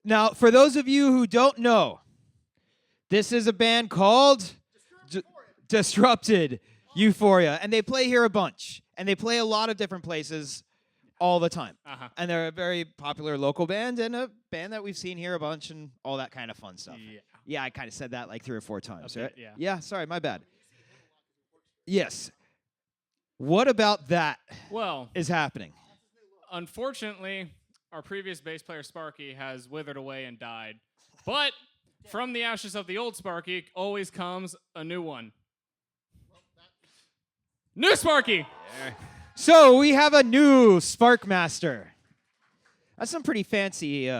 Now, for those of you who don't know, this is a band called Disrupted Euphoria, and they play here a bunch, and they play a lot of different places all the time. Uh-huh. And they're a very popular local band and a band that we've seen here a bunch and all that kind of fun stuff. Yeah, I kind of said that like 3 or 4 times, right? Yeah. Yeah, sorry, my bad. Yes. What about that is happening? Unfortunately, our previous bass player, Sparky, has withered away and died. But from the ashes of the old Sparky always comes a new one. New Sparky! So we have a new Spark Master. That's some pretty fancy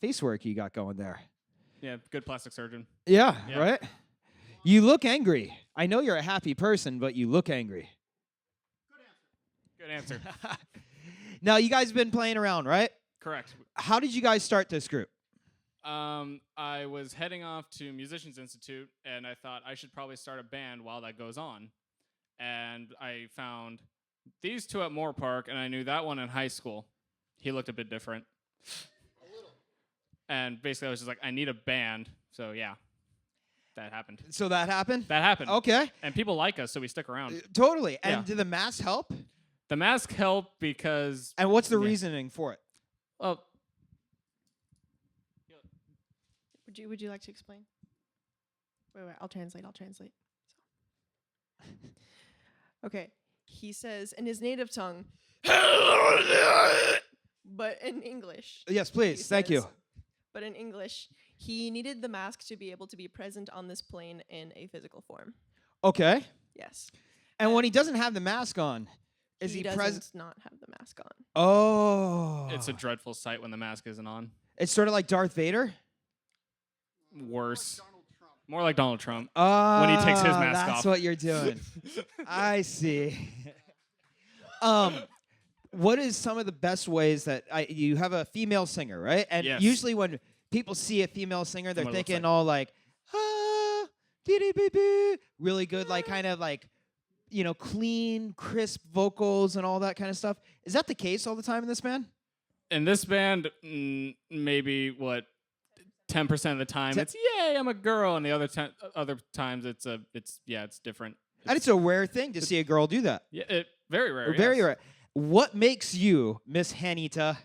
face work you got going there. Yeah, good plastic surgeon. Yeah, right? You look angry. I know you're a happy person, but you look angry. Good answer. Now, you guys have been playing around, right? Correct. How did you guys start this group? I was heading off to Musicians Institute, and I thought I should probably start a band while that goes on. And I found these two at Moore Park, and I knew that one in high school. He looked a bit different. A little. And basically, I was just like, I need a band. So, yeah, that happened. So that happened? That happened. Okay. And people like us, so we stick around. Totally. And did the mask help? The mask helped because... And what's the reasoning for it? Well... Would you like to explain? Wait, I'll translate. So. Okay. He says in his native tongue, but in English. Yes, please. Thank you. But in English, he needed the mask to be able to be present on this plane in a physical form. Okay. Yes. And when he doesn't have the mask on, is he present? He does not have the mask on. Oh. It's a dreadful sight when the mask isn't on. It's sort of like Darth Vader? Worse. More like Donald Trump when he takes his mask off. That's what you're doing. I see. What is some of the best ways that you have a female singer, right? And usually when people see a female singer, they're thinking all like, really good, like kind of like, you know, clean, crisp vocals and all that kind of stuff. Is that the case all the time in this band? In this band, maybe 10% of the time it's yay, I'm a girl, and the other times it's different. And it's a rare thing to see a girl do that. Yeah, very rare. Very rare. What makes you, Miss Hanita,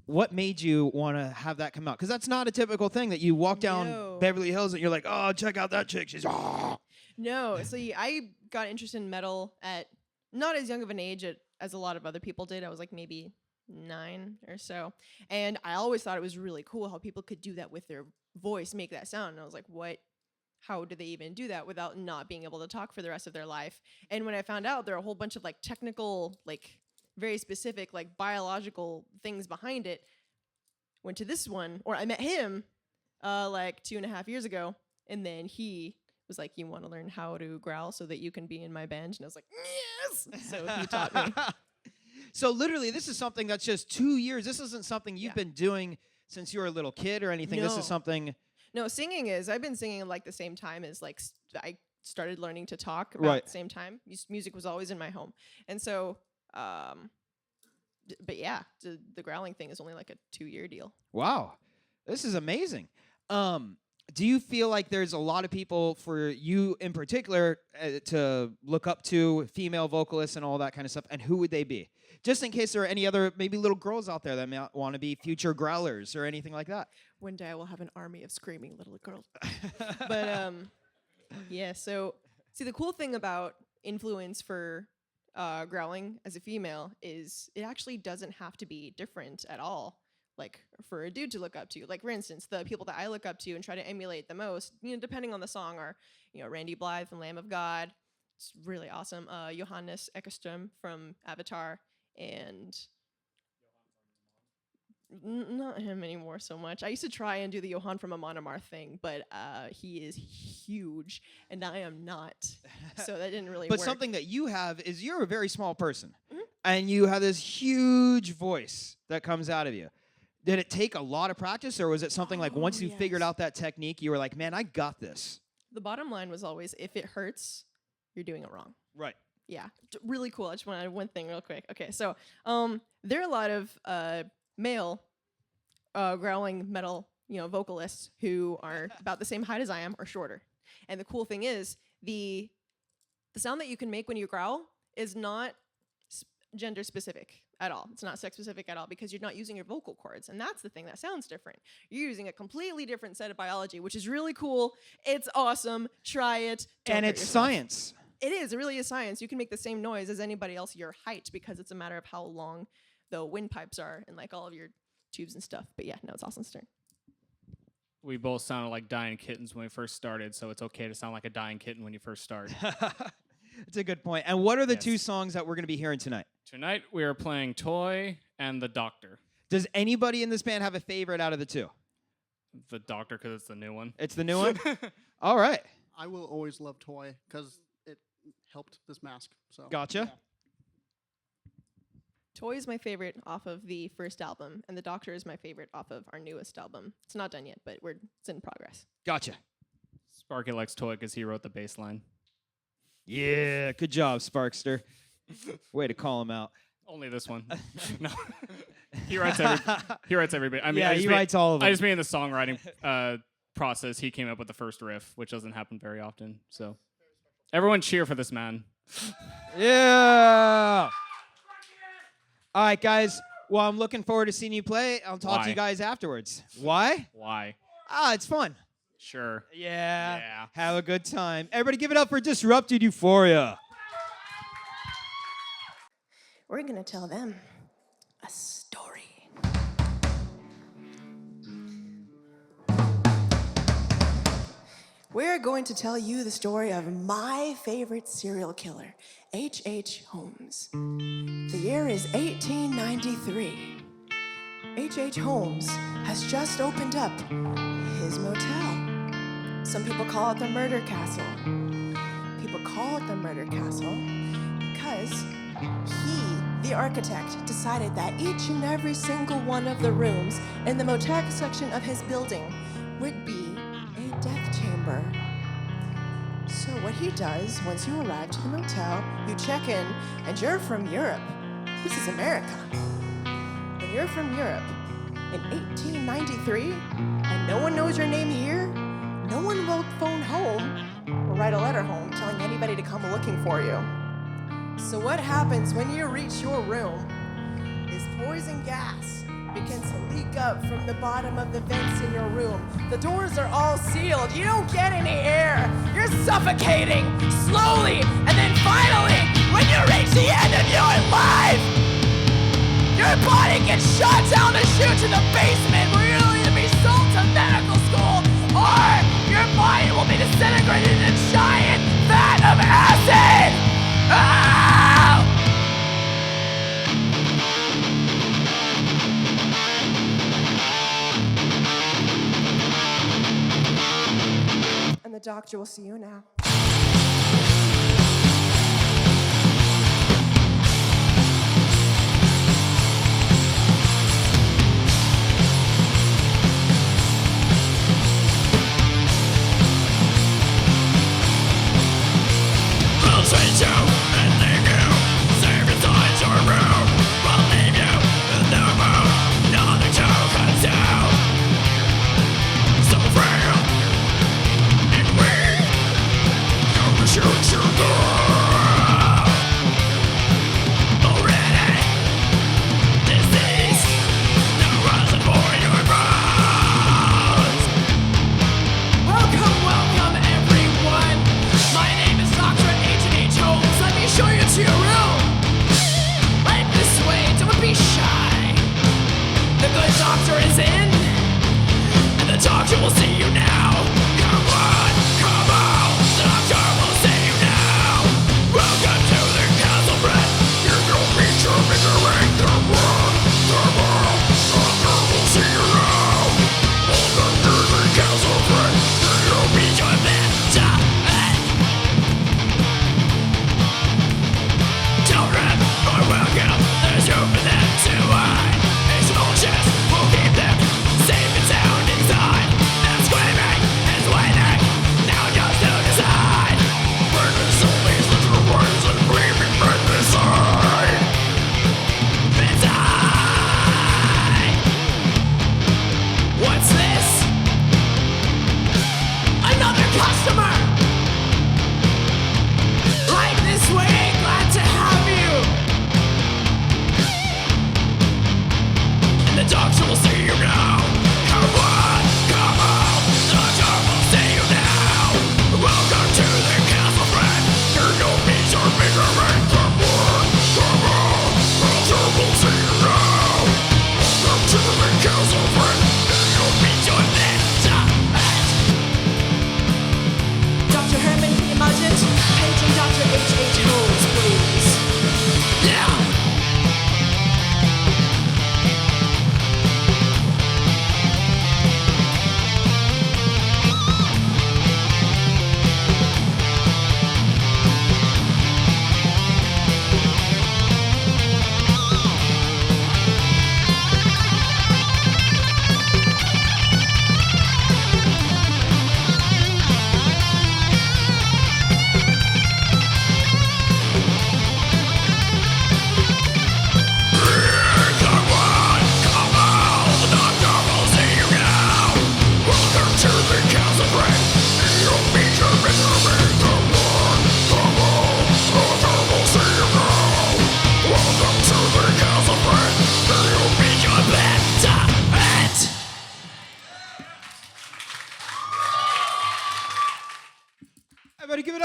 what made you want to have that come out? Because that's not a typical thing that you walk down Beverly Hills and you're like, oh, check out that chick. She's No, so I got interested in metal at not as young of an age as a lot of other people did. I was like maybe 9 or so. And I always thought it was really cool how people could do that with their voice, make that sound. And I was like, how do they even do that without not being able to talk for the rest of their life? And when I found out there are a whole bunch of like technical, like very specific, like biological things behind it, went to this one, or I met him like 2.5 years ago. And then he was like, you want to learn how to growl so that you can be in my band? And I was like, yes! So he taught me. So literally, this is something that's just 2 years. This isn't something you've been doing since you were a little kid or anything. No. This is something... No, singing is. I've been singing like the same time as like I started learning to talk about the same time. Music was always in my home. And so, but yeah, the growling thing is only like a 2-year deal. Wow. This is amazing. Do you feel like there's a lot of people, for you in particular, to look up to, female vocalists and all that kind of stuff? And who would they be? Just in case there are any other maybe little girls out there that may want to be future growlers or anything like that. One day I will have an army of screaming little girls. But yeah, so see, the cool thing about influence for growling as a female is it actually doesn't have to be different at all. Like for a dude to look up to, like for instance, the people that I look up to and try to emulate the most, you know, depending on the song, are, you know, Randy Blythe from Lamb of God. It's really awesome. Johannes Ekström from Avatar, and not him anymore so much. I used to try and do the Johan from Amon Amarth thing, but he is huge, and I am not. So that didn't really work. But something that you have is you're a very small person, and you have this huge voice that comes out of you. Did it take a lot of practice, or was it something like once you figured out that technique, you were like, man, I got this? The bottom line was always, if it hurts, you're doing it wrong. Right. Yeah, really cool. I just want to add one thing real quick. Okay, so there are a lot of male growling metal, vocalists who are about the same height as I am or shorter. And the cool thing is the sound that you can make when you growl is not gender specific at all. It's not sex specific at all because you're not using your vocal cords. And that's the thing that sounds different. You're using a completely different set of biology, which is really cool. It's awesome. Try it. Don't And hurt it's yourself. science. It is. It really is science. You can make the same noise as anybody else your height because it's a matter of how long the windpipes are and like all of your tubes and stuff. But yeah, no, it's Austin's turn. We both sounded like dying kittens when we first started, so it's okay to sound like a dying kitten when you first start. That's a good point. And what are the Yes. 2 songs that we're going to be hearing tonight? Tonight we are playing Toy and The Doctor. Does anybody in this band have a favorite out of the 2? The Doctor because it's the new one. It's the new one? All right. I will always love Toy because it helped this mask. So Gotcha. yeah. Toy is my favorite off of the first album, and The Doctor is my favorite off of our newest album. It's not done yet, but it's in progress. Gotcha. Sparky likes Toy because he wrote the bass line. Yeah, good job, Sparkster. Way to call him out. Only this one. No. He writes everybody. I mean, yeah, I just he mean- writes all of them. I just mean in the songwriting process, he came up with the first riff, which doesn't happen very often. So, everyone cheer for this man. Yeah. All right, guys. Well, I'm looking forward to seeing you play. I'll talk to Why? you guys afterwards. Why? Why? It's fun. Sure. Yeah. Yeah. Have a good time. Everybody give it up for Disrupted Euphoria. We're going to tell them a story. We're going to tell you the story of my favorite serial killer, H.H. Holmes. The year is 1893. H.H. Holmes has just opened up his motel. Some people call it the Murder Castle. People call it the Murder Castle because he, the architect, decided that each and every single one of the rooms in the motel section of his building would be a death chamber. So what he does, once you arrive to the motel, you check in, and you're from Europe. This is America. When you're from Europe in 1893, and no one knows your name here, no one will phone home or write a letter home telling anybody to come looking for you. So what happens when you reach your room is poison gas begins to leak up from the bottom of the vents in your room. The doors are all sealed. You don't get any air. You're suffocating slowly. And then finally, when you reach the end of your life, your body gets shot down the chute to the basement where you'll either be sold to medical school or your body will be disintegrated in a giant vat of acid. Ah! And the doctor will see you now. We'll treat you and leave you safe inside your room. We'll leave you with no moon, nothing to conceal. So frail and weak,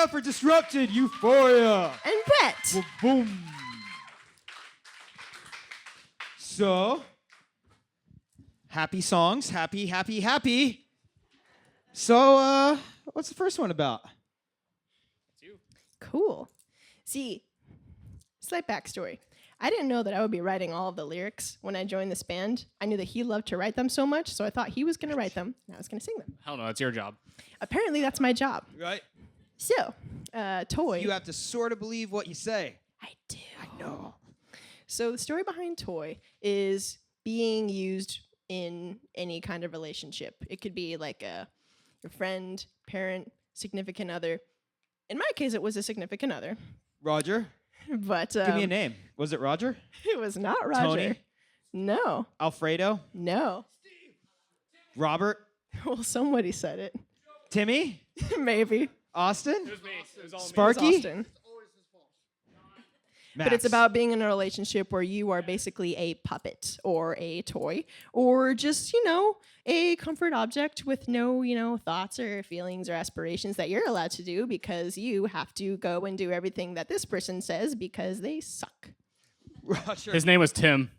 up for Disrupted, Euphoria. And Brett. Well, boom. So, happy songs. Happy, happy, happy. So, what's the first one about? It's you. Cool. See, slight backstory. I didn't know that I would be writing all of the lyrics when I joined this band. I knew that he loved to write them so much, so I thought he was going to write them, and I was going to sing them. Hell no, it's your job. Apparently, that's my job. Right. So, Toy. You have to sort of believe what you say. I do. I know. So the story behind Toy is being used in any kind of relationship. It could be like your friend, parent, significant other. In my case, it was a significant other. Roger, But give me a name. Was it Roger? it was not Roger. Tony? No. Alfredo? No. Robert? Well, somebody said it. Timmy? Maybe. Austin? It was me. It was all It was Sparky? Austin. Max. But it's about being in a relationship where you are basically a puppet or a toy or just, a comfort object with no, thoughts or feelings or aspirations that you're allowed to do because you have to go and do everything that this person says because they suck. Roger. His name was Tim.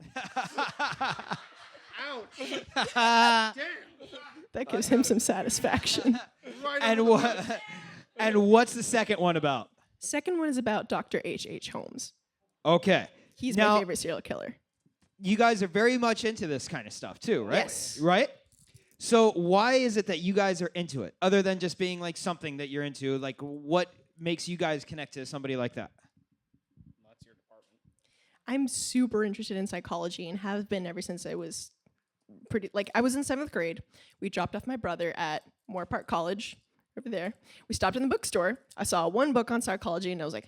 Damn. That gives him some satisfaction. Right and over the what? And what's the second one about? Second one is about Dr. H.H. Holmes. Okay. He's Now, my favorite serial killer. you guys are very much into this kind of stuff too, right? Yes. Right? So why is it that you guys are into it? Other than just being like something that you're into, like what makes you guys connect to somebody like that? That's your department. I'm super interested in psychology and have been ever since I was I was in 7th grade. We dropped off my brother at Moore Park College over there. We stopped in the bookstore. I saw one book on psychology and I was like,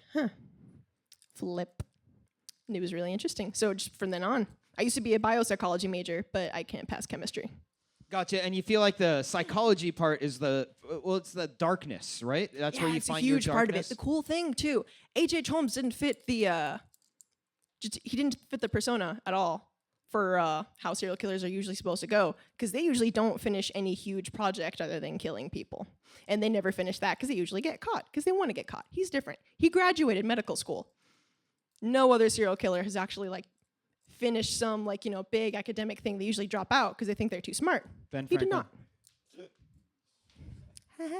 flip. And it was really interesting. So just from then on, I used to be a biopsychology major, but I can't pass chemistry. Gotcha. And you feel like the psychology part is it's the darkness, right? That's where you it's find a huge your part of darkness. it. The cool thing too, H.H. Holmes didn't fit the he didn't fit the persona at all for how serial killers are usually supposed to go, because they usually don't finish any huge project other than killing people, and they never finish that because they usually get caught because they want to get caught. He's different. He graduated medical school. No other serial killer has actually finished some big academic thing. They usually drop out because they think they're too smart. Ben He did Franklin. not.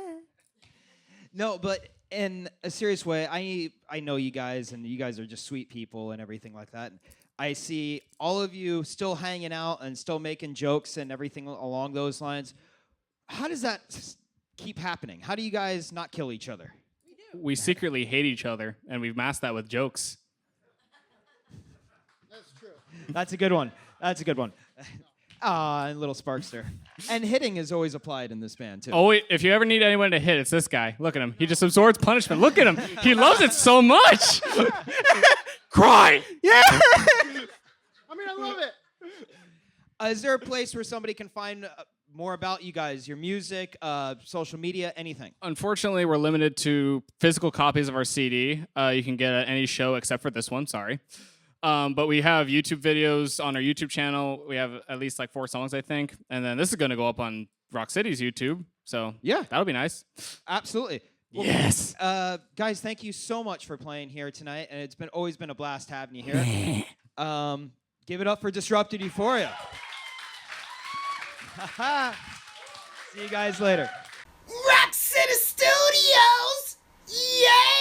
No, but in a serious way, I know you guys, and you guys are just sweet people and everything like that. I see all of you still hanging out and still making jokes and everything along those lines. How does that keep happening? How do you guys not kill each other? We secretly hate each other, and we've masked that with jokes. That's true. That's a good one. That's a good one. And little Sparkster. And hitting is always applied in this band, too. Oh, wait, if you ever need anyone to hit, it's this guy. Look at him. He just absorbs punishment. Look at him. He loves it so much. Cry. Yeah. I mean, I love it. Is there a place where somebody can find more about you guys, your music, social media, anything? Unfortunately, we're limited to physical copies of our CD. You can get at any show except for this one. Sorry. But we have YouTube videos on our YouTube channel. We have at least 4 songs, I think. And then this is going to go up on Rock City's YouTube. So Yeah. that'll be nice. Absolutely. Well, Yes. guys, thank you so much for playing here tonight, and it's always been a blast having you here. Give it up for Disrupted Euphoria. See you guys later. Rock City Studios! Yeah!